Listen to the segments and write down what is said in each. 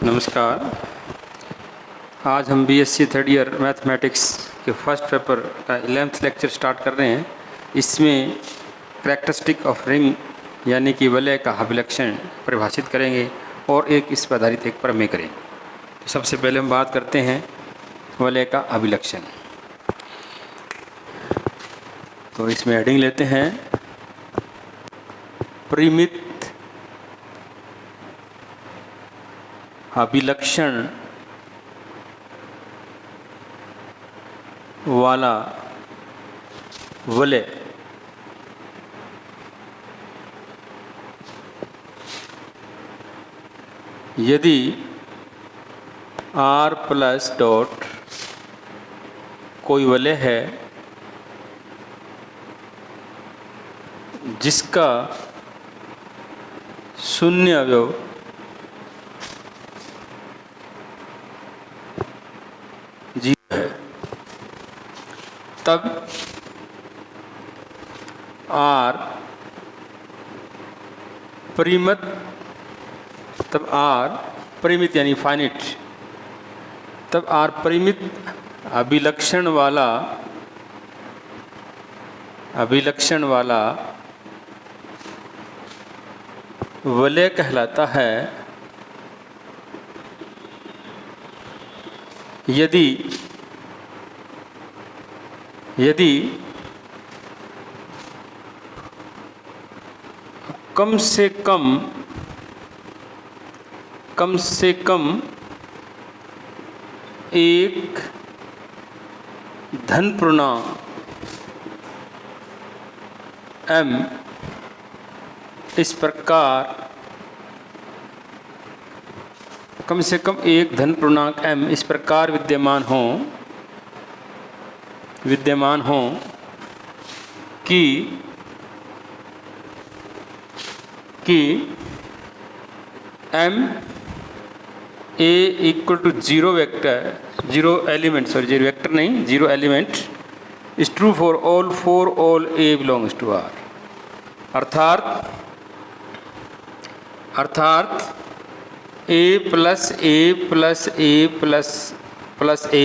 नमस्कार। आज हम बीएससी थर्ड ईयर मैथमेटिक्स के फर्स्ट पेपर का 11th लेक्चर स्टार्ट कर रहे हैं। इसमें कैरेक्टरिस्टिक ऑफ रिंग यानी कि वलय का अभिलक्षण परिभाषित करेंगे और इस पर आधारित एक प्रमेय करेंगे। तो सबसे पहले हम बात करते हैं वलय का अभिलक्षण। तो इसमें हेडिंग लेते हैं परिमित अभिलक्षण वाला वलय यदि R प्लस डॉट कोई वलय है जिसका शून्य अवयव तब R परिमित, तब R परिमित यानी फाइनिट, तब R परिमित अभिलक्षण वाला वलय कहलाता है यदि कम से कम एक धन पूर्णांक m इस प्रकार कम से कम एक धन पूर्णांक m इस प्रकार विद्यमान हो कि m a equal to zero element is true for all a belongs to R। अर्थात a प्लस a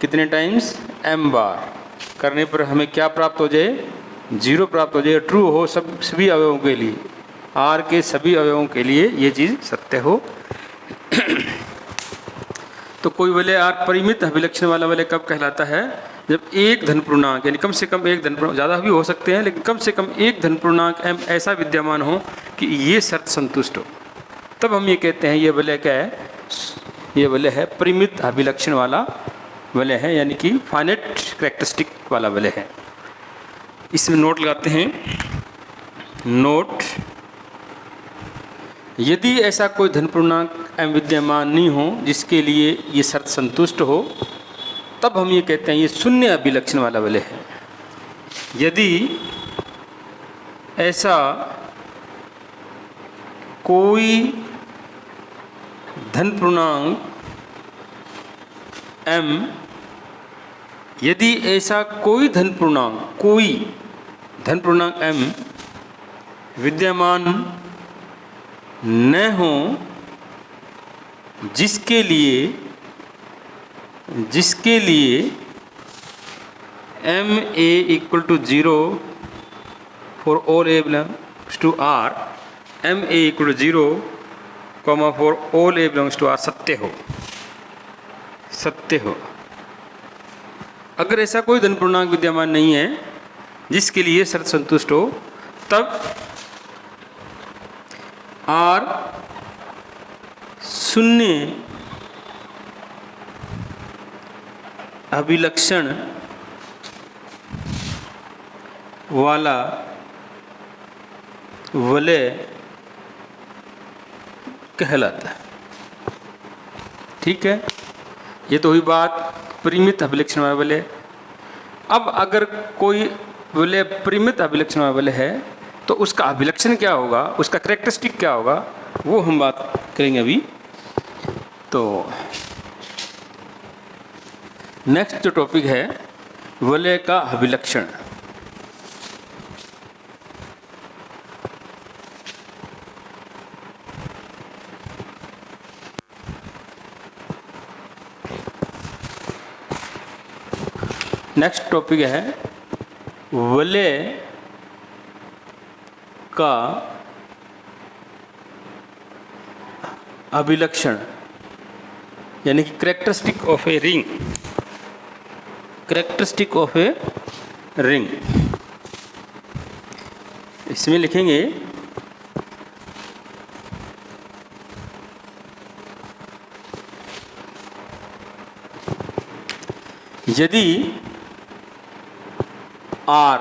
कितने टाइम्स m बार करने पर हमें क्या प्राप्त हो जाए? 0 प्राप्त हो जाए। ट्रू हो सभी अवयवों के लिए, R के सभी अवयवों के लिए ये चीज़ सत्य हो। तो कोई वलय R परिमित अभिलक्षण वाला वलय कब कहलाता है? जब एक धन पूर्णांक यानी कम से कम एक धन पूर्णांक, ज़्यादा भी हो सकते हैं लेकिन कम से कम एक धन पूर्णांक m ऐसा विद्यमान हो कि ये शर्त संतुष्ट हो, तब हम ये कहते हैं ये वलय क्या है? ये वलय है परिमित अभिलक्षण वाला वलय है, यानी कि फाइनाइट कैरेक्टरिस्टिक वाला वलय है। इसमें नोट लगाते हैं। नोट, यदि ऐसा कोई धन पूर्णांक m विद्यमान नहीं हो जिसके लिए ये शर्त संतुष्ट हो, तब हम ये कहते हैं ये शून्य अभिलक्षण वाला वलय है। यदि ऐसा कोई धन पूर्णांक m, यदि ऐसा कोई धन पूर्णांक m विद्यमान न हो जिसके लिए m a equal to 0 for all a belongs to R, m a equal to 0 for all a belongs to R सत्य हो। अगर ऐसा कोई धन पूर्णांक विद्यमान नहीं है जिसके लिए शर्त संतुष्ट हो, तब R शून्य अभिलक्षण वाला वलय कहलाता है। ठीक है, ये तो हुई बात परिमित अभिलक्षण वाला वलय। अब अगर कोई वलय परिमित अभिलक्षण वाला वलय है तो उसका अभिलक्षण क्या होगा, उसका कैरेक्टरिस्टिक क्या होगा, वो हम बात करेंगे अभी। तो नेक्स्ट जो टॉपिक है वलय का अभिलक्षण। नेक्स्ट टॉपिक है वलय का अभिलक्षण, यानी कि characteristic of a ring. Characteristic of a ring, इसमें लिखेंगे यदि R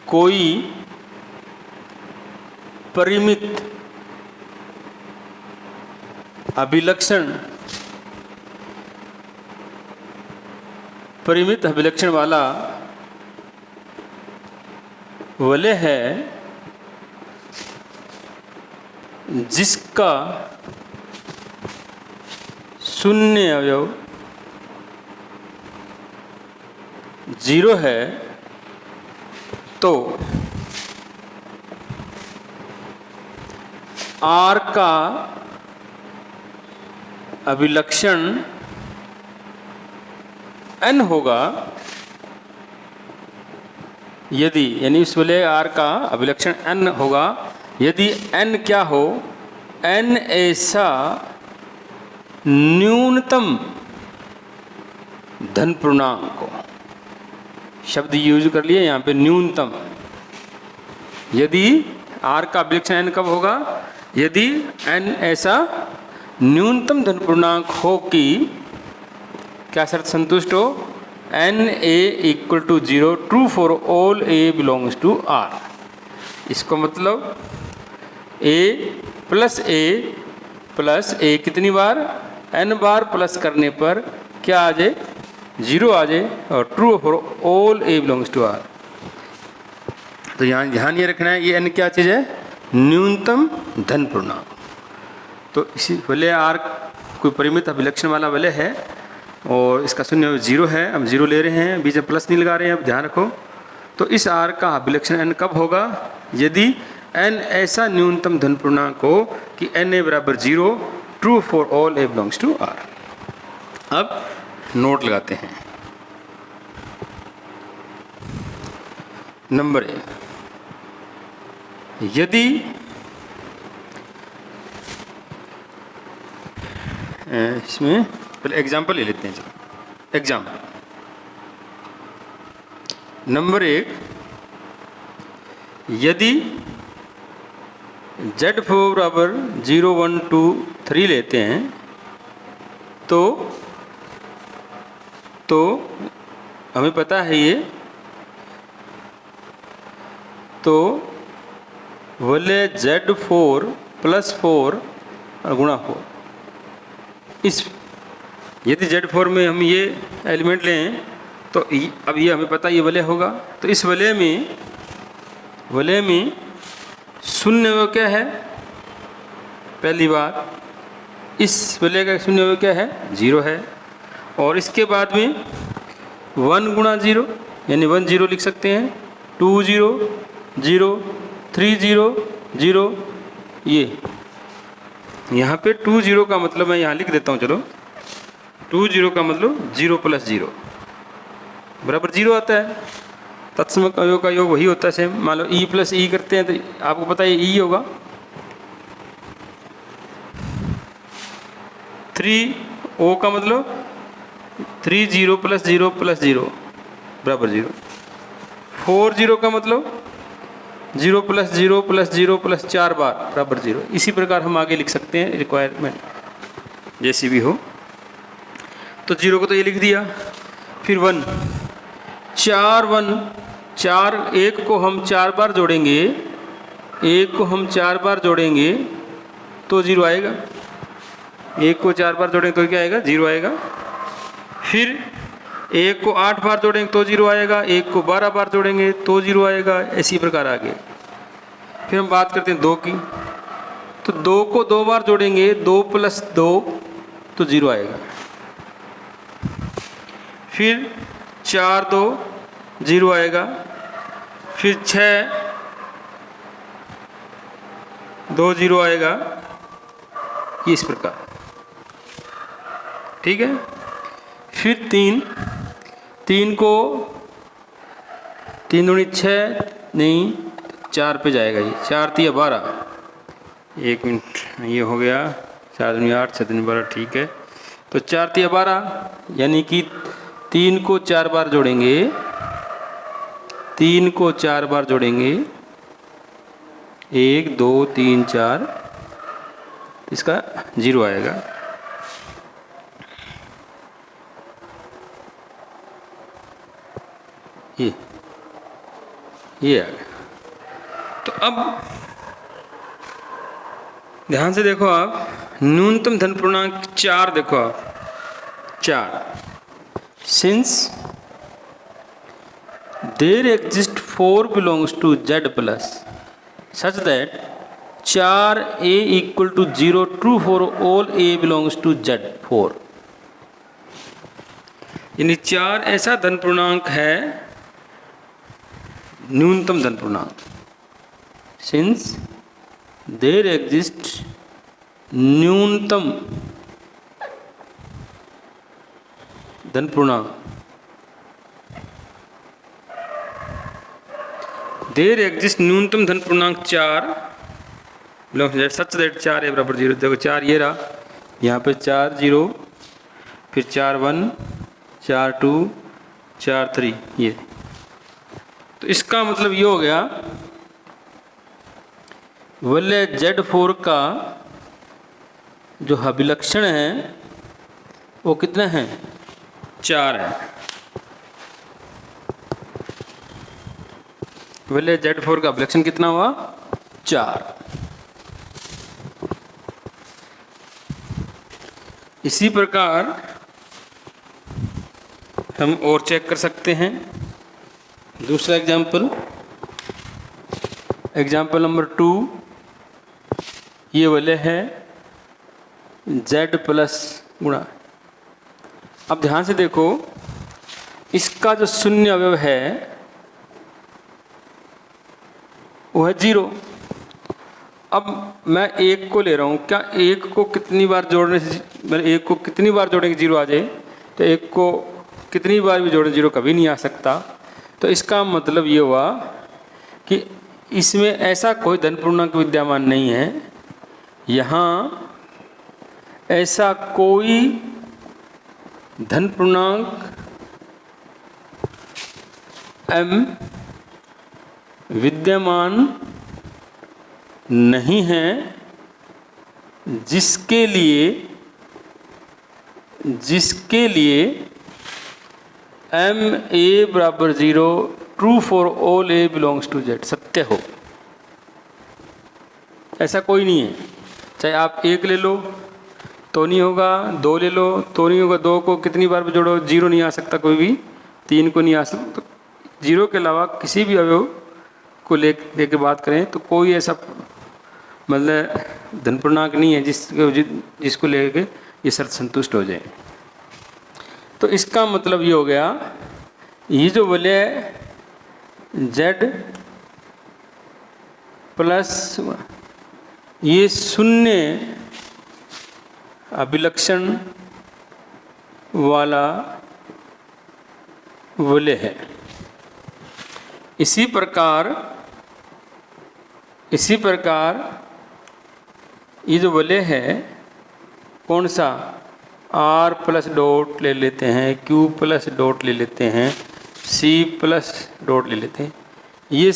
कोई परिमित अभिलक्षण वाला वलय है जिसका शून्य अवयव 0 है, तो R का अभिलक्षण n होगा यदि, यानी इस वलय R का अभिलक्षण n होगा यदि n क्या हो, n ऐसा न्यूनतम धन पूर्णांक हो। शब्द यूज कर लिए यहाँ पे न्यूनतम। यदि R का अभिलक्षण n कब होगा, यदि n ऐसा न्यूनतम धन पूर्णांक हो कि क्या शर्त संतुष्ट हो, NA = 0 true for all A belongs to R। इसको मतलब A प्लस A कितनी बार, n बार प्लस करने पर क्या आ जाए, 0 आ जाए, और true for all A belongs to R। तो यहाँ ध्यान ये रखना है, ये n क्या चीज़ है, न्यूनतम धन पूर्णांक। तो इसी वलय R कोई परिमित अभिलक्षण वाला वलय है और इसका शून्य 0 है। हम 0 ले रहे हैं, बीच में प्लस नहीं लगा रहे हैं, अब ध्यान रखो। तो इस R का अभिलक्षण n कब होगा, यदि n ऐसा न्यूनतम धन पूर्णांक हो कि NA = 0 true for all A belongs to R। अब नोट लगाते हैं। नंबर 1, यदि इसमें पहले एग्जाम्पल ले लेते हैं। चलो एग्जाम्पल नंबर 1, यदि Z4 = 0 1 2 3 लेते हैं तो हमें पता है ये, तो वलय Z4 + 4 और गुणा 4, इस यदि Z4 में हम ये एलिमेंट लें तो अब ये हमें पता ये वलय होगा। तो इस वलय में शून्य अवयव क्या है, पहली बात इस वलय का शून्य अवयव क्या है, 0 है। और इसके बाद में 1 × 0 यानी 1 0 लिख सकते हैं, 2 0 0 3 0 0। ये यहाँ पे 2 0 का मतलब मैं यहाँ लिख देता हूँ। चलो 2 0 का मतलब 0 + 0 बराबर 0 आता है। तत्समक अवयव का योग वही होता है सेम। मान लो E + E करते हैं तो आपको पता है E होगा। 3 O का मतलब 3 0 + 0 + 0 बराबर 0। 4 0 का मतलब 0 + 0 + 0 + 4 बार बराबर 0। इसी प्रकार हम आगे लिख सकते हैं, रिक्वायरमेंट जैसी भी हो। तो 0 को तो ये लिख दिया, फिर 1 4 1 4 1 को हम 4 बार जोड़ेंगे, 1 को हम 4 बार जोड़ेंगे तो 0 आएगा। 1 को 4 बार जोड़ेंगे तो क्या आएगा, 0 आएगा। फिर 1 को 8 बार जोड़ेंगे तो 0 आएगा, 1 को 12 बार जोड़ेंगे तो 0 आएगा। इसी प्रकार आगे फिर हम बात करते हैं 2 की। तो 2 को 2 बार जोड़ेंगे, 2 + 2 तो 0 आएगा। फिर 4 2 0 आएगा, फिर 6 2 0 आएगा, ये इस प्रकार, ठीक है। फिर 3 को 3 दूनी 6 नहीं 4 पे जाएगा, ये 4 3 12, 1 मिनट, ये हो गया 4 दूनी 8 6 दूनी 12, ठीक है। तो 4 3 12 यानी कि 3 को 4 बार जोड़ेंगे, 3 को 4 बार जोड़ेंगे, 1 2 3 4, इसका 0 आएगा। ये आ गया। तो अब ध्यान से देखो आप, न्यूनतम धन पूर्णांक 4 देखो आप, 4, since there exist 4 belongs to Z plus such that 4A equal to 0 true for all A belongs to Z 4, यानी 4 ऐसा धन पूर्णांक है, न्यूनतम धन पूर्णांक, सिंस देयर एग्जिस्ट न्यूनतम धन पूर्णांक, देयर एग्जिस्ट न्यूनतम धन पूर्णांक 4 सच दैट 4 A बराबर 0। देखो 4 ये रहा, यहाँ पे 4 0, फिर 4 1 4 2 4 3, ये। तो इसका मतलब ये हो गया वलय Z4 का जो अभिलक्षण है वो कितने हैं, 4 है। वलय Z4 का अभिलक्षण कितना हुआ, 4। इसी प्रकार हम और चेक कर सकते हैं। दूसरा एग्जाम्पल नंबर 2, ये वलय है Z प्लस गुणा। अब ध्यान से देखो, इसका जो शून्य अवयव है वो है 0। अब मैं 1 को ले रहा हूँ, क्या 1 को कितनी बार जोड़ने से, मतलब 1 को कितनी बार जोड़ेंगे 0 आ जाए, तो 1 को कितनी बार भी जोड़े 0 कभी नहीं आ सकता। तो इसका मतलब ये हुआ कि इसमें ऐसा कोई धन पूर्णांक विद्यमान नहीं है, यहाँ ऐसा कोई धन पूर्णांक m विद्यमान नहीं है जिसके लिए m(a) बराबर 0 true for all A belongs to Z सत्य हो। ऐसा कोई नहीं है, चाहे आप 1 ले लो तो नहीं होगा, 2 ले लो तो नहीं होगा, 2 को कितनी बार भी जोड़ो 0 नहीं आ सकता कोई भी, 3 को नहीं आ सकता। तो 0 के अलावा किसी भी अवयव को लेके बात करें तो कोई ऐसा मतलब धन पूर्णांक नहीं है जिसको लेके ये शर्त संतुष्ट हो जाए। तो इसका मतलब ये हो गया, ये जो वलय Z प्लस ये शून्य अभिलक्षण वाला वलय है। इसी प्रकार ये जो वलय है कौन सा, R प्लस डॉट ले लेते हैं, Q प्लस डॉट ले लेते हैं, C प्लस डॉट ले लेते हैं, ये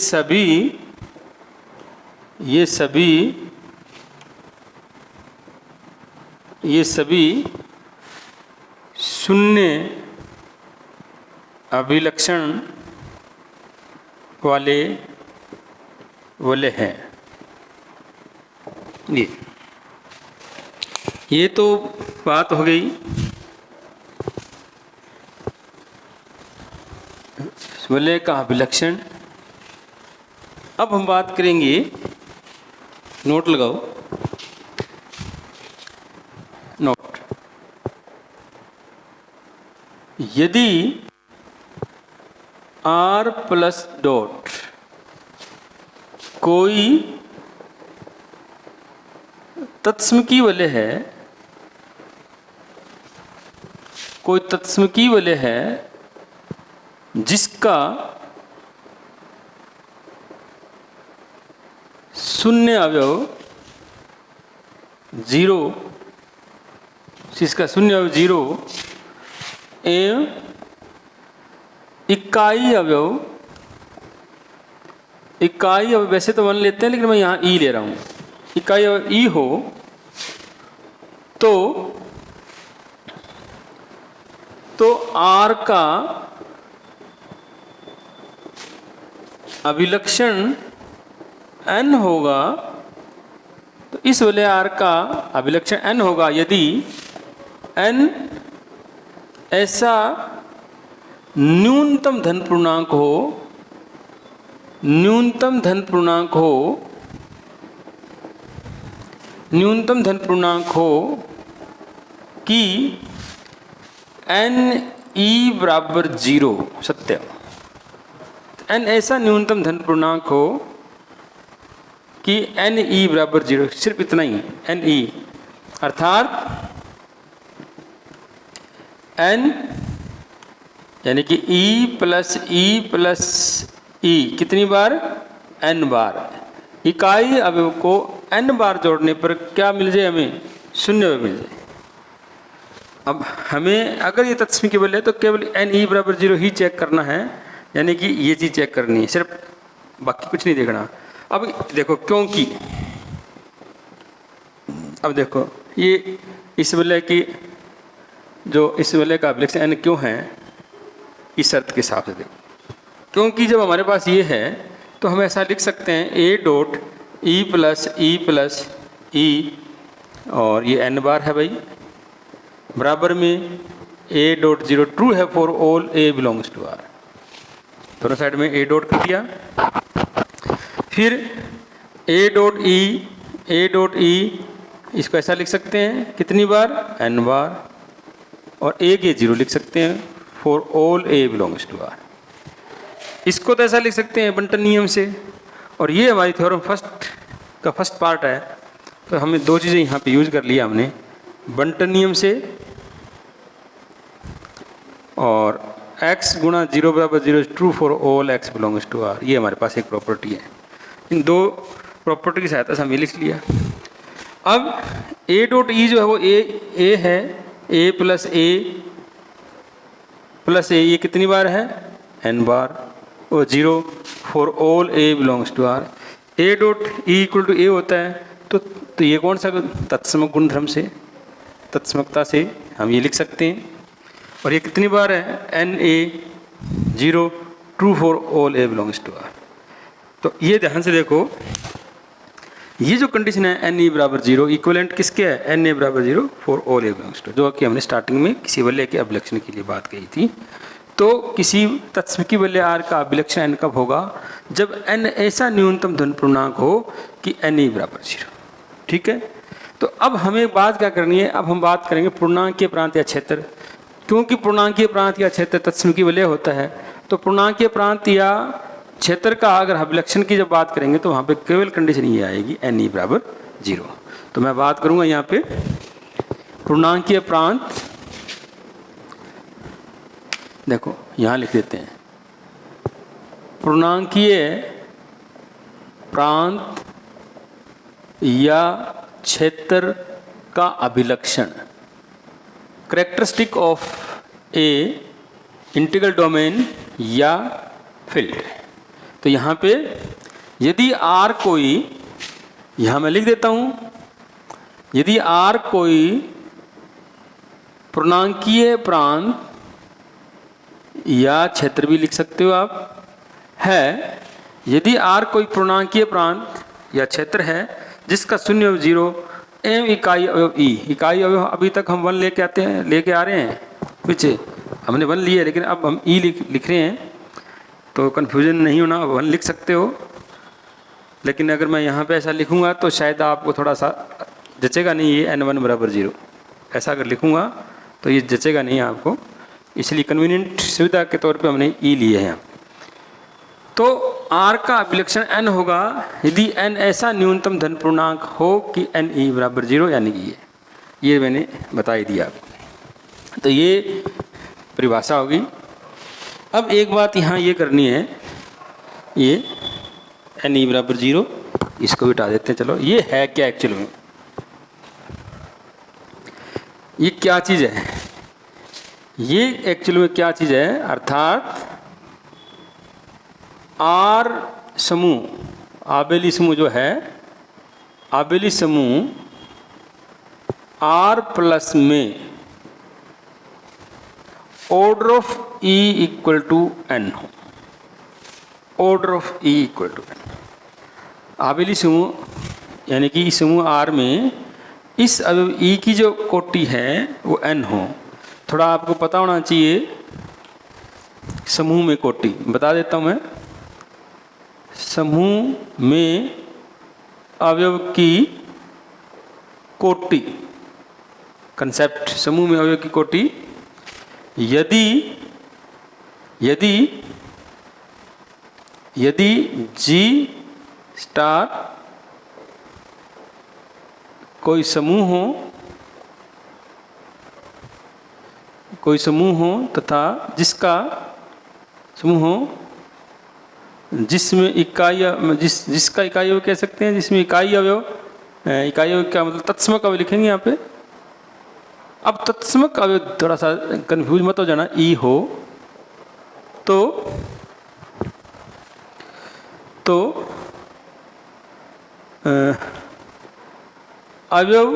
सभी शून्य अभिलक्षण वाले वलय हैं। ये तो बात हो गई वलय का अभिलक्षण। अब हम बात करेंगे, नोट लगाओ, नोट यदि r प्लस डॉट कोई तत्समकी वलय है, कोई तत्समकी वलय है जिसका शून्य अवयव 0, जिसका शून्य अवयव 0 एवं इकाई अवयव वैसे तो 1 लेते हैं, लेकिन मैं यहाँ ई ले रहा हूँ, इकाई अवयव ई हो तो R का अभिलक्षण n होगा। तो इस वलय R का अभिलक्षण n होगा यदि n ऐसा न्यूनतम धन पूर्णांक हो, न्यूनतम धन पूर्णांक हो कि n e बराबर 0 सत्य। n ऐसा न्यूनतम धन पूर्णांक हो कि n e बराबर 0, सिर्फ इतना ही n e, अर्थात n यानी कि e प्लस e कितनी बार, n बार। इकाई अवयव को n बार जोड़ने पर क्या मिल जाए, हमें शून्य मिल जाए। अब हमें अगर ये तत्समकी वलय है तो केवल n e बराबर 0 ही चेक करना है, यानी कि ये चीज़ चेक करनी है, सिर्फ बाकी कुछ नहीं देखना। अब देखो क्योंकि अब देखो ये इस वलय की जो इस वलय का अभिलक्षण n क्यों है, इस शर्त के हिसाब से देखो, क्योंकि जब हमारे पास ये है तो हम ऐसा लिख सकते हैं a dot e plus e और ये n बार है भाई, बराबर में a डॉट 0 ट्रू है for all a belongs to R। दोनों साइड में a डॉट कर दिया। फिर a डॉट e इसको ऐसा लिख सकते हैं कितनी बार, n बार, और a के 0 लिख सकते हैं for all a belongs to R। इसको तो ऐसा लिख सकते हैं बंटन नियम से, और ये हमारी थ्योरम का फर्स्ट पार्ट है। तो हमें दो चीज़ें यहाँ पे यूज कर लिया हमने, बंटन नियम से और x गुणा 0 बराबर 0 is true for all x belongs to R। ये हमारे पास एक प्रॉपर्टी है, इन दो प्रॉपर्टी की सहायता से हमने लिख लिया। अब a डॉट ई जो है वो a है, a प्लस a ये कितनी बार है, n बार, और 0 for all a belongs to R। a dot e equal to a होता है, तो ये कौन सा तत्समक गुणधर्म से, तत्समकता से हम ये लिख सकते हैं। और ये कितनी बार है, n a 0 true for all a belongs to R। तो ये ध्यान से देखो, ये जो कंडीशन है n e बराबर 0 इक्वलेंट किसके है, n a बराबर 0 for all a belongs to, जो कि हमने स्टार्टिंग में किसी वलय के अभिलक्षण के लिए बात कही थी। तो किसी तत्समकी वलय R का अभिलक्षण n कब होगा, जब n ऐसा न्यूनतम धन पूर्णांक हो कि n e बराबर 0। ठीक है, तो अब हमें बात क्या करनी है, अब हम बात करेंगे पूर्णांकीय प्रांत या क्षेत्र। क्योंकि पूर्णांकीय प्रांत या क्षेत्र तत्समकी वलय होता है, तो पूर्णांकीय प्रांत या क्षेत्र का अगर अभिलक्षण की जब बात करेंगे तो वहाँ पे केवल कंडीशन ये आएगी n e बराबर 0। तो मैं बात करूँगा यहाँ पे पूर्णांकीय प्रांत, देखो यहाँ लिख देते हैं पूर्णांकीय प्रांत या क्षेत्र का अभिलक्षण, characteristic of a integral domain या फील्ड। तो यहाँ पे यदि R कोई, यहाँ मैं लिख देता हूँ, यदि R कोई पूर्णांकीय प्रांत या क्षेत्र भी लिख सकते हो आप है, यदि R कोई पूर्णांकीय प्रांत या क्षेत्र है जिसका शून्य अवयव 0 एवं इकाई अवयव e, इकाई अवयव अभी तक हम 1 लेके आ रहे हैं, पीछे हमने 1 लिए लेकिन अब हम e लिख रहे हैं, तो कन्फ्यूजन नहीं होना, 1 लिख सकते हो। लेकिन अगर मैं यहाँ पे ऐसा लिखूँगा तो शायद आपको थोड़ा सा जचेगा नहीं, ये n1 बराबर 0 ऐसा अगर लिखूँगा तो ये जचेगा नहीं आपको, इसलिए कन्वीनियंट सुविधा के तौर पे हमने ई लिए हैं। तो R का अभिलक्षण n होगा यदि n ऐसा न्यूनतम धन पूर्णांक हो कि n e बराबर 0, यानी कि ये मैंने बता ही दिया आपको। तो ये परिभाषा होगी। अब एक बात यहाँ ये करनी है, ये n e बराबर 0 इसको भी हटा देते हैं। चलो, ये है क्या एक्चुअल में, ये क्या चीज़ है, ये एक्चुअल में क्या चीज़ है, अर्थात R समूह, आबेली समूह जो है, आबेली समूह R प्लस में order of E equal to n हो, order of E equal to n। आबेली समूह यानी कि इस समूह R में इस अवयव E की जो कोटि है वो n हो। थोड़ा आपको पता होना चाहिए समूह में कोटि, बता देता हूँ मैं। समूह में अवयव की कोटि, कंसेप्ट, समूह में अवयव की कोटि यदि यदि यदि G स्टार कोई समूह हो तथा जिसका समूह हो जिसमें इकाई जिसका इकाई अवयव कह सकते हैं, जिसमें इकाई अवयव क्या मतलब तत्समक अवयव लिखेंगे यहाँ पे। अब तत्समक अवयव थोड़ा सा कंफ्यूज मत हो जाना, ई हो तो अवयव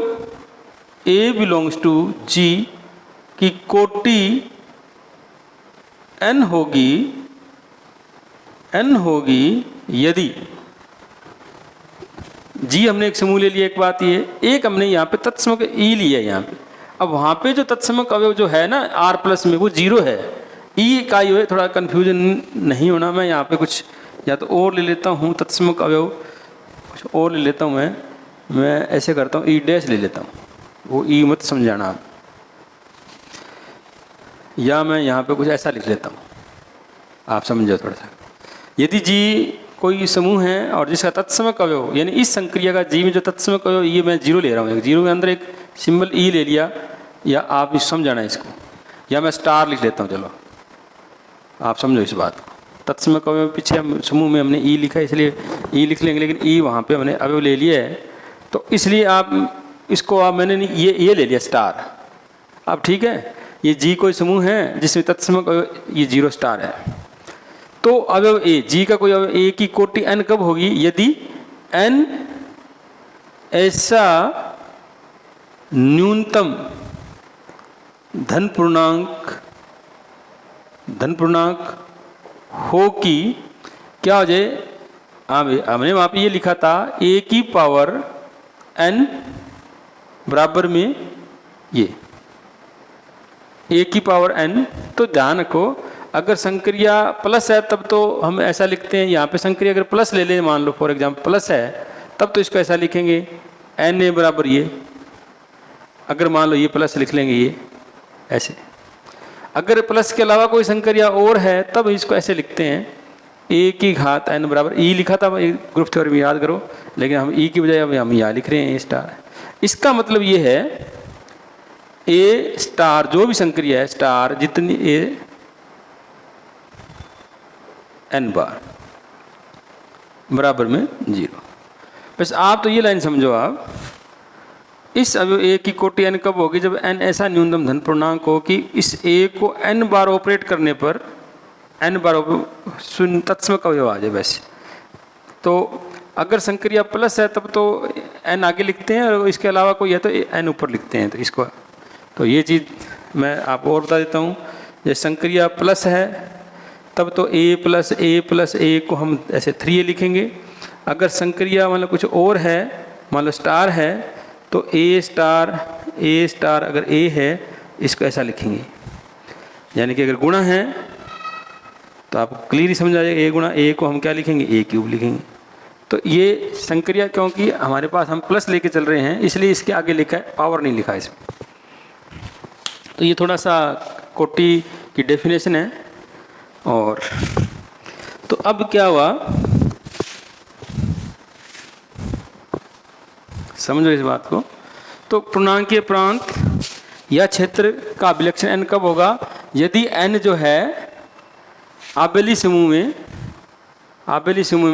A बिलोंग्स टू G की कोटि n होगी यदि G हमने एक समूह ले लिया, एक बात ये, एक हमने यहाँ पे तत्समक E लिया है यहाँ पे। अब वहाँ पे जो तत्समक अवयव जो है ना R प्लस में वो 0 है, E इकाई है, थोड़ा कन्फ्यूजन नहीं होना। मैं यहाँ पे कुछ या तो और ले लेता हूँ, तत्समक अवयव कुछ और ले लेता हूँ, मैं ऐसे करता हूँ, E डैश ले लेता हूँ, वो E मत समझाना आप, या मैं यहाँ पे कुछ ऐसा लिख लेता हूँ, आप समझो थोड़ा सा। यदि G कोई समूह है और जिसका तत्समक अवयव यानी इस संक्रिया का G में जो तत्समक अवयव, ये मैं 0 ले रहा हूँ, 0 के अंदर एक सिंबल E ले लिया, या आप समझाना इसको, या मैं स्टार लिख लेता हूँ। चलो आप समझो इस बात को। तत्समक अवयव पीछे हम समूह में हमने E लिखा है इसलिए E लिख लेंगे, लेकिन E वहाँ पे हमने अवयव ले लिया है, तो इसलिए आप इसको मैंने नहीं ये ले लिया स्टार। अब ठीक है, ये G कोई समूह है जिसमें तत्समक अवयव ये 0 स्टार है, तो अवयव A, G का कोई अवयव A की कोटि n कब होगी, यदि n ऐसा न्यूनतम धन पूर्णांक हो कि क्या हो जाए, हमने वहाँ पे ये लिखा था A की पावर n बराबर में ये A की पावर n। तो ध्यान रखो, अगर संक्रिया प्लस है तब तो हम ऐसा लिखते हैं, यहाँ पे संक्रिया अगर प्लस ले लें, मान लो फॉर एग्जाम्पल प्लस है, तब तो इसको ऐसा लिखेंगे n a बराबर ये, अगर मान लो ये प्लस लिख लेंगे ये ऐसे। अगर प्लस के अलावा कोई संक्रिया और है तब इसको ऐसे लिखते हैं a की घात n बराबर, E लिखा था ग्रुप थ्योरी में, याद करो, लेकिन हम E की बजाय अब हम यहाँ लिख रहे हैं स्टार। इसका मतलब ये है A स्टार जो भी संक्रिया है स्टार जितनी A n बार बराबर में 0। बस आप तो ये लाइन समझो, आप इस अवयव A की कोटि n कब होगी, जब n ऐसा न्यूनतम धन पूर्णांक हो कि इस A को n बार ऑपरेट करने पर n बार शून्य तत्समक अवयव आ जाए। वैसे तो अगर संक्रिया प्लस है तब तो n आगे लिखते हैं, और इसके अलावा कोई है तो n ऊपर लिखते हैं। तो इसको तो ये चीज़ मैं आपको और बता देता हूँ, जैसे संक्रिया प्लस है तब तो A प्लस A को हम ऐसे 3A लिखेंगे। अगर संक्रिया मतलब कुछ और है, मान लो स्टार है, तो A स्टार अगर A है इसको ऐसा लिखेंगे, यानी कि अगर गुणा है तो आपको क्लियरली समझ आ जाएगा, A गुणा A को हम क्या लिखेंगे, A क्यूब लिखेंगे। तो ये संक्रिया क्योंकि हमारे पास हम प्लस लेके चल रहे हैं इसलिए इसके आगे लिखा है, पावर नहीं लिखा है इसमें। तो ये थोड़ा सा कोटि की डेफिनेशन है। और तो अब क्या हुआ, समझो इस बात को। तो पूर्णांकीय प्रांत या क्षेत्र का अभिलक्षण n कब होगा? यदि n जो है आबेली समूह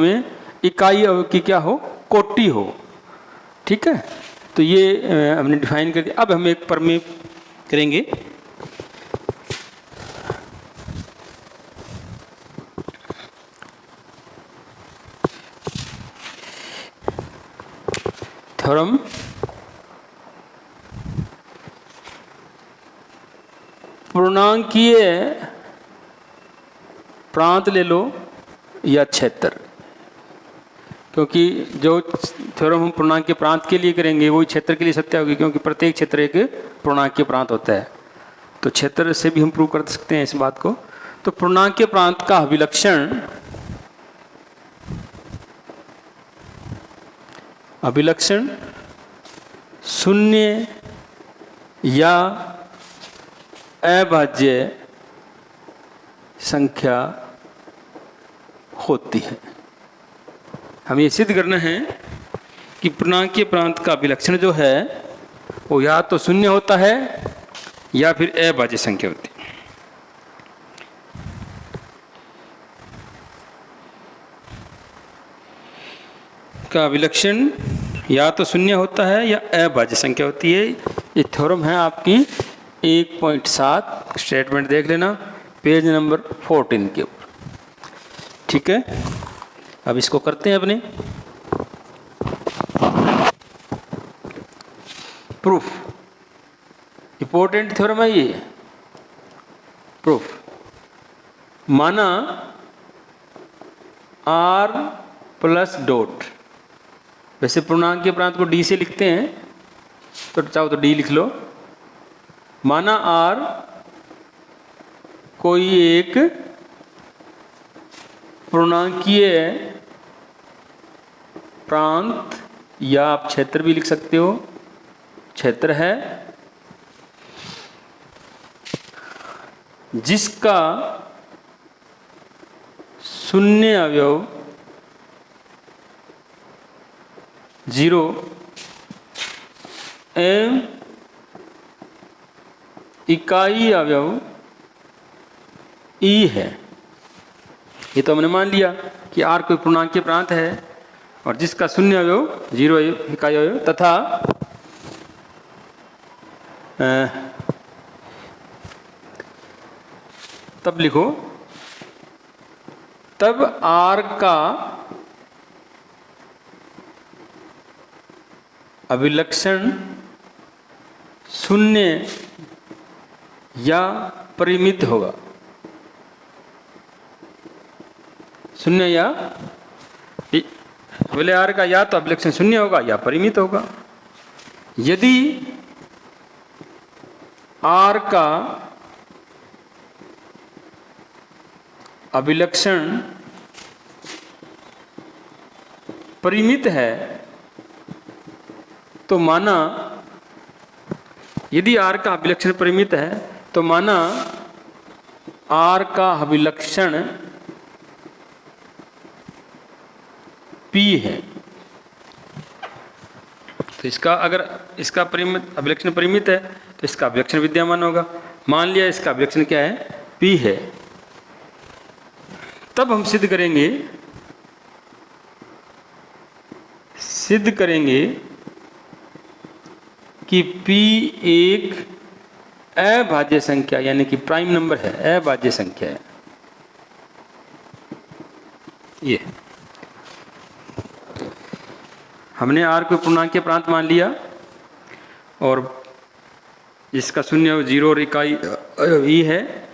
में इकाई अवयव की क्या हो? कोटि हो। ठीक है, तो ये हमने डिफाइन कर दिया। अब हम एक प्रमेय करेंगे। थ्योरम पूर्णांकीय प्रांत ले लो या क्षेत्र, क्योंकि जो थ्योरम हम पूर्णांकीय प्रांत के लिए करेंगे वही क्षेत्र के लिए सत्य होगी, क्योंकि प्रत्येक क्षेत्र एक पूर्णांकीय प्रांत होता है। तो क्षेत्र से भी हम प्रूव कर सकते हैं इस बात को। तो पूर्णांकीय प्रांत का अभिलक्षण शून्य या अभाज्य संख्या होती है। हमें ये सिद्ध करना है कि पूर्णांकीय प्रांत का अभिलक्षण जो है वो या तो शून्य होता है या फिर अभाज्य संख्या होती है। का अभिलक्षण या तो शून्य होता है या अभाज्य संख्या होती है। ये थ्योरम है आपकी 1.7, स्टेटमेंट देख लेना पेज नंबर 14 के ऊपर। ठीक है, अब इसको करते हैं अपने प्रूफ। इंपॉर्टेंट थ्योरम है ये। प्रूफ माना r प्लस डॉट, वैसे पूर्णांकीय प्रांत को d से लिखते हैं, तो चाहो तो d लिख लो। माना r कोई एक पूर्णांकीय प्रांत या आप क्षेत्र भी लिख सकते हो, क्षेत्र है जिसका शून्य अवयव 0 एवं इकाई अवयव ई है। ये तो हमने मान लिया कि r कोई पूर्णांकीय प्रांत है और जिसका शून्य अवयव 0 इकाई अवयव तथा तब लिखो, तब r का अभिलक्षण शून्य या परिमित होगा। शून्य या बोले r का या तो अभिलक्षण शून्य होगा या परिमित होगा। यदि r का अभिलक्षण परिमित है तो माना, यदि r का अभिलक्षण परिमित है तो माना r का अभिलक्षण p है। तो इसका अगर इसका परिमित अभिलक्षण परिमित है तो इसका अभिलक्षण विद्यमान होगा। मान लिया इसका अभिलक्षण क्या है? p है। तब हम सिद्ध करेंगे कि p एक अभाज्य संख्या यानी कि प्राइम नंबर है, अभाज्य संख्या है। ये हमने r को पूर्णांकीय प्रांत मान लिया और इसका शून्य 0 और इकाई ई है,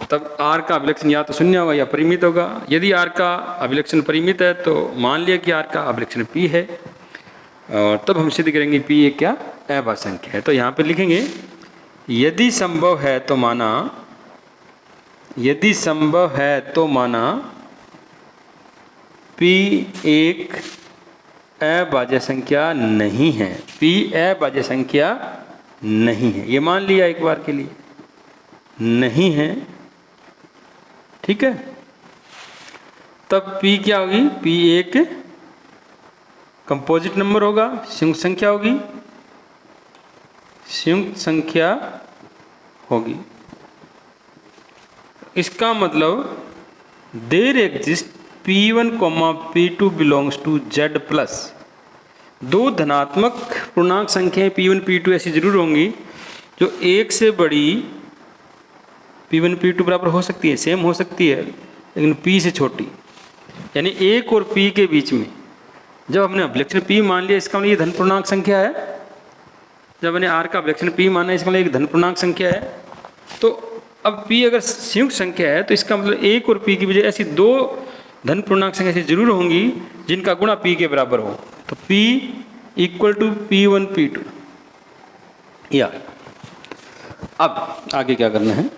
तब r का अभिलक्षण या तो शून्य होगा या परिमित होगा। यदि r का अभिलक्षण परिमित है तो मान लिया कि r का अभिलक्षण p है और तब हम सिद्ध करेंगे p एक क्या अभाज्य संख्या है। तो यहाँ पे लिखेंगे यदि संभव है तो माना p एक अभाज्य संख्या नहीं है, p अभाज्य संख्या नहीं है। ये मान लिया एक बार के लिए। नहीं है, ठीक है, तब P क्या होगी? P एक कंपोजिट नंबर होगा, संयुक्त संख्या होगी, संयुक्त संख्या होगी। इसका मतलब there exist P1, P2 belongs to Z plus. दो धनात्मक पूर्णांक संख्याएं P1, P2 ऐसी जरूर होंगी जो एक से बड़ी P1, P2 बराबर हो सकती है, सेम हो सकती है, लेकिन P से छोटी, यानी एक और P के बीच में। जब हमने अभिलक्षण P मान लिया, इसका मतलब ये धन पूर्णांक संख्या है। जब मैंने R का अभिलक्षण P माना, इसका मतलब एक धन पूर्णांक संख्या है। तो अब P अगर संयुक्त संख्या है तो इसका मतलब एक और P की बजाय ऐसी दो धन पूर्णांक संख्या ऐसी जरूर होंगी जिनका गुणा P के बराबर हो। तो P equal to P1, P2 या। अब आगे क्या करना है?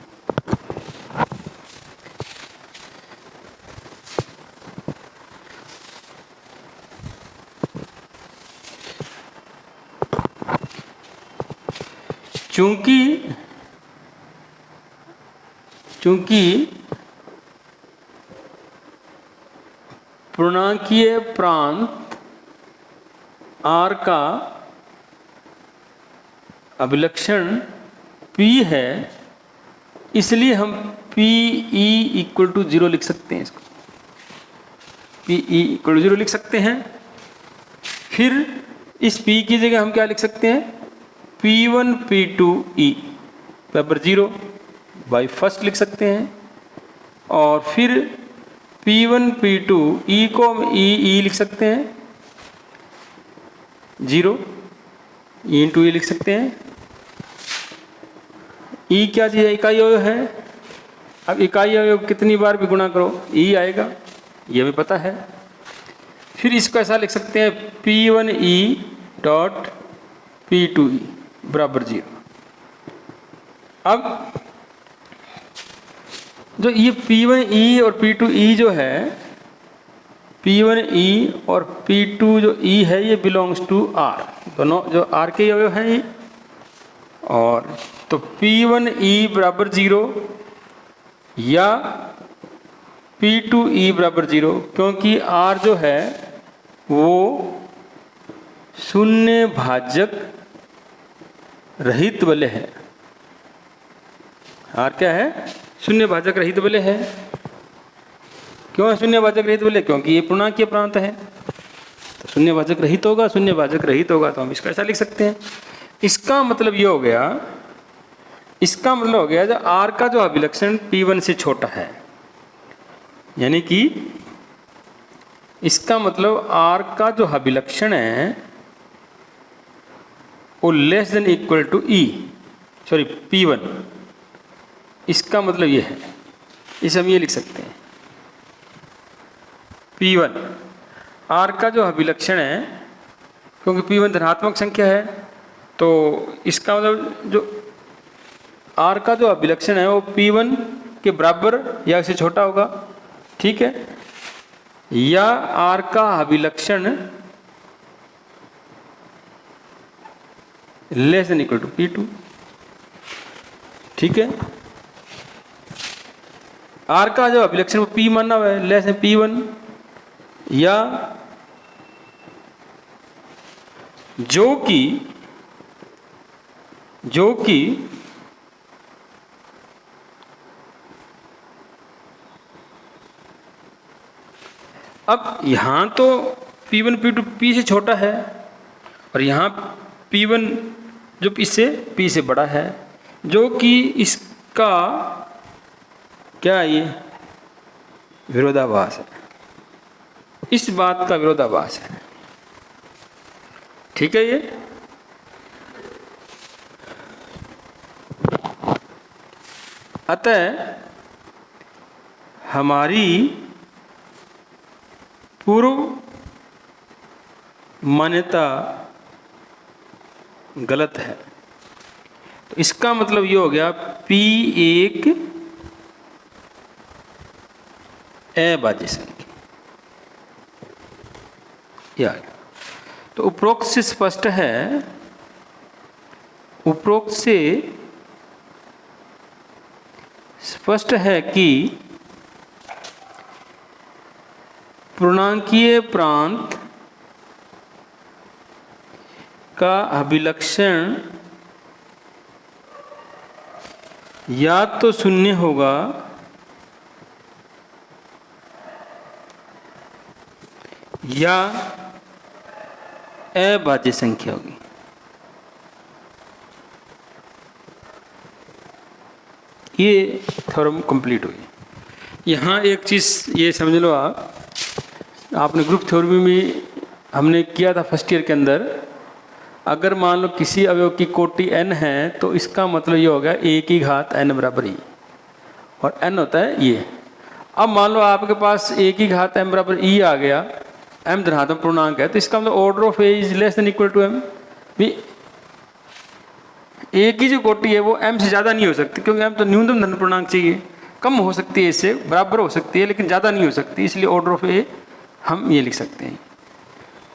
चूंकि पूर्णांकीय प्रांत R का अभिलक्षण P है, इसलिए हम PE इक्वल टू 0 लिख सकते हैं। इसको PE इक्वल टू 0 लिख सकते हैं। फिर इस P की जगह हम क्या लिख सकते हैं? P1, P2 E बराबर 0 बाई फर्स्ट लिख सकते हैं। और फिर P1, P2 E को हम E लिख सकते हैं 0, E इंटू E लिख सकते हैं। E क्या चीज़ है? इकाई अवयव है। अब इकाई अवयव कितनी बार भी गुणा करो E आएगा, ये हमें पता है। फिर इसको ऐसा लिख सकते हैं P1E डॉट P2E बराबर 0। अब जो ये P1E और P2E जो है, P1E और P2 जो E है, ये बिलोंग्स टू R, दोनों जो R के अवयव हैं ये। और तो P1E बराबर 0 या P2E बराबर 0, क्योंकि R जो है वो शून्य भाजक रहित वलय है। R क्या है? शून्य भाजक रहित वलय है। क्यों है शून्य भाजक रहित वलय? क्योंकि ये पूर्णांकीय प्रांत है, तो शून्य भाजक रहित होगा, शून्य भाजक रहित होगा, तो हम इसको ऐसा लिख सकते हैं। इसका मतलब ये हो गया, इसका मतलब हो गया जब R का जो अभिलक्षण P1 से छोटा है, यानी कि इसका मतलब R का जो अभिलक्षण है वो less than equal to E, sorry P1। इसका मतलब ये है, इसे हम ये लिख सकते हैं P1 R का जो अभिलक्षण है, क्योंकि P1 धनात्मक संख्या है, तो इसका मतलब जो R का जो अभिलक्षण है वो P1 के बराबर या इससे छोटा होगा, ठीक है, या R का अभिलक्षण less than equal to P2, ठीक है। R का जो अभिलक्षण वो P माना हुआ है, लेस देन P1, या जो कि अब यहां तो P1, P2 P से छोटा है, और यहां P1 जो इससे P से बड़ा है, जो कि इसका क्या है? ये विरोधाभास है, इस बात का विरोधाभास है, ठीक है। ये अतः हमारी पूर्व मान्यता गलत है। तो इसका मतलब ये हो गया P एक अभाज्य संख्या, या तो उपरोक्त से स्पष्ट है, उपरोक्त से स्पष्ट है कि पूर्णांकीय प्रांत का अभिलक्षण या तो शून्य होगा या अभाज्य संख्या होगी। ये थ्योरम कंप्लीट हुई। यहाँ एक चीज़ ये समझ लो आप, आपने ग्रुप थ्योरम में हमने किया था फर्स्ट ईयर के अंदर, अगर मान लो किसी अवयव की कोटि n है तो इसका मतलब ये होगा a की घात n बराबर e, और n होता है ये। अब मान लो आपके पास a की घात m बराबर e आ गया, m धनात्मक पूर्णांक है, तो इसका मतलब order of a is less than equal to m। भी a की जो कोटि है वो m से ज़्यादा नहीं हो सकती, क्योंकि m तो न्यूनतम धन पूर्णांक चाहिए, कम हो सकती है, इससे बराबर हो सकती है लेकिन ज़्यादा नहीं हो सकती, इसलिए ऑर्डर ऑफ a हम ये लिख सकते हैं।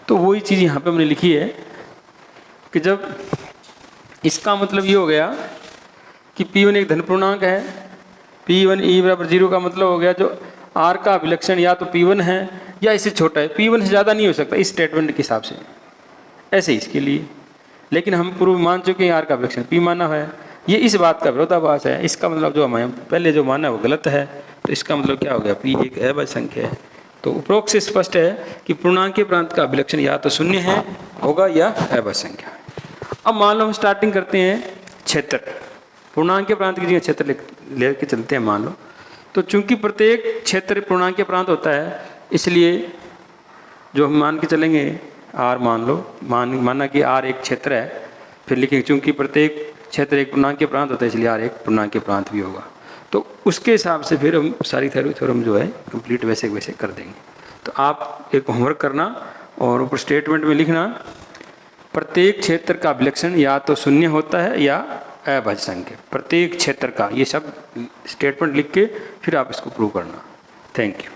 तो वही चीज़ यहाँ पे हमने लिखी है कि जब इसका मतलब ये हो गया कि P1 एक धन पूर्णांक है, P1 e बराबर 0 का मतलब हो गया जो R का अभिलक्षण या तो P1 है या इससे छोटा है, P1 से ज़्यादा नहीं हो सकता इस स्टेटमेंट के हिसाब से, ऐसे इसके लिए। लेकिन हम पूर्व मान चुके हैं R का अभिलक्षण P माना है, ये इस बात का विरोधाभास है, इसका मतलब जो हमें पहले जो माना है वो गलत है, तो इसका मतलब क्या हो गया, P एक अभाज्य संख्या है। तो उपरोक्त से स्पष्ट है कि पूर्णांकीय प्रांत का अभिलक्षण या तो शून्य है होगा या अभाज्य संख्या है। अब मान लो हम स्टार्टिंग करते हैं क्षेत्र, पूर्णांकीय प्रांत की जगह क्षेत्र लेके चलते हैं मान लो। तो चूंकि प्रत्येक क्षेत्र पूर्णांकीय प्रांत होता है, इसलिए जो हम मान के चलेंगे R मान लो, माना कि R एक क्षेत्र है, फिर लिखेंगे चूंकि प्रत्येक क्षेत्र एक पूर्णांकीय प्रांत होता है इसलिए R एक पूर्णांकीय प्रांत भी होगा। तो उसके हिसाब से फिर हम सारी थ्योरम जो है कंप्लीट वैसे वैसे कर देंगे। तो आप एक होमवर्क करना और ऊपर स्टेटमेंट में लिखना प्रत्येक क्षेत्र का अभिलक्षण या तो शून्य होता है या अभाज्य संख्या, प्रत्येक क्षेत्र का, ये सब स्टेटमेंट लिख के फिर आप इसको प्रूव करना। Thank you.